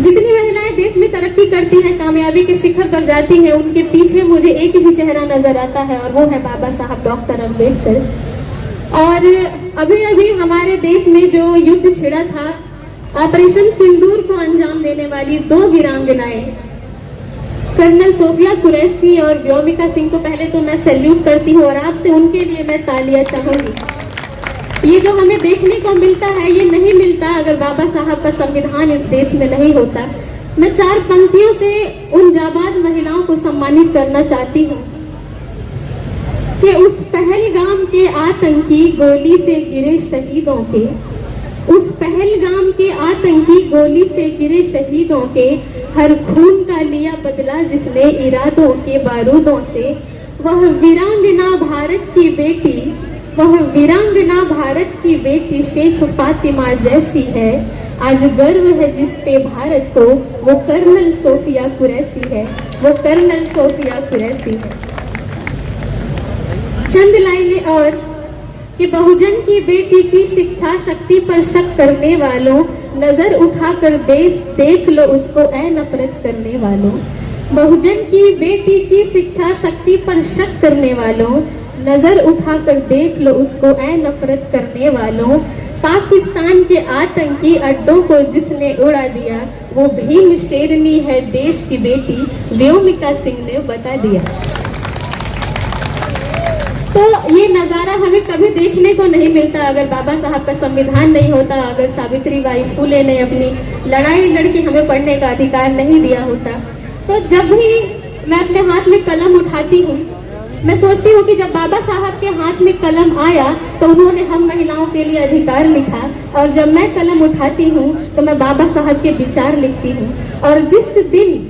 जितनी महिलाएं देश में तरक्की करती हैं, कामयाबी के शिखर पर जाती हैं, उनके पीछे मुझे एक ही चेहरा नजर आता है और वो है बाबा साहब डॉक्टर अम्बेडकर। और अभी अभी हमारे देश में जो युद्ध छिड़ा था, ऑपरेशन सिंदूर को अंजाम देने वाली 2 वीरांगनाएं कर्नल सोफिया कुरैशी और व्योमिका सिंह को पहले तो मैं सैल्यूट करती हूँ और आपसे उनके लिए मैं तालियां चाहूंगी। ये जो हमें देखने को मिलता है ये नहीं मिलता अगर बाबा साहब का संविधान इस देश में नहीं होता। मैं 4 पंक्तियों से उन जाबाज महिलाओं को सम्मानित करना चाहती हूँ कि उस पहलगाम के आतंकी गोली से गिरे शहीदों के, उस पहलगाम के आतंकी गोली से गिरे शहीदों के हर खून का लिया बदला जिसने इरादों के बारूदों से। वह वीरांगना भारत की बेटी, वह वीरांगना भारत की बेटी शेख फातिमा जैसी है। आज गर्व है जिस पे भारत को, वो कर्नल सोफिया कुरैशी है, वो कर्नल सोफिया कुरैशी है। चंद लाइनें और कि बहुजन की बेटी की शिक्षा शक्ति पर शक करने वालों, नजर उठाकर देश देख लो उसको ऐ नफरत करने वालों। बहुजन की बेटी की शिक्षा शक्ति पर शक करने वालों, नजर उठाकर देख लो उसको ऐ नफरत करने वालों। पाकिस्तान के आतंकी अड्डों को जिसने उड़ा दिया, वो भीम शेरनी है देश की बेटी, व्योमिका सिंह ने बता दिया। तो ये नज़ारा हमें कभी देखने को नहीं मिलता अगर बाबा साहब का संविधान नहीं होता, अगर सावित्रीबाई फुले ने अपनी लड़ाई लड़के हमें पढ़ने का अधिकार नहीं दिया होता। तो जब भी मैं अपने हाथ में कलम उठाती हूँ, मैं सोचती हूँ कि जब बाबा साहब के हाथ में कलम आया तो उन्होंने हम महिलाओं के लिए अधिकार लिखा, और जब मैं कलम उठाती हूँ तो मैं बाबा साहब के विचार लिखती हूँ। और जिस दिन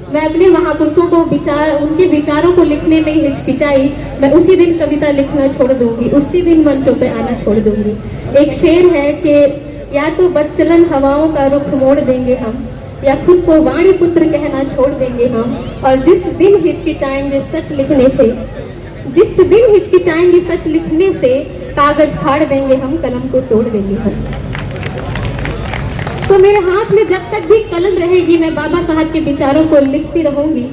मैं अपने महापुरुषों को उनके विचारों को लिखने में हिचकिचाई, मैं उसी दिन कविता लिखना छोड़ दूंगी, उसी दिन मंचों पे आना छोड़ दूंगी। एक शेर है कि या तो बदचलन हवाओं का रुख मोड़ देंगे हम, या खुद को वाणी पुत्र कहना छोड़ देंगे हम। और जिस दिन हिचकिचाएंगे सच लिखने से, जिस दिन हिचकिचाएंगे सच लिखने से, कागज फाड़ देंगे हम, कलम को तोड़ देंगे हम। तो मेरे हाथ में जब तक भी कलम रहेगी मैं बाबा साहब के विचारों को लिखती रहूंगी।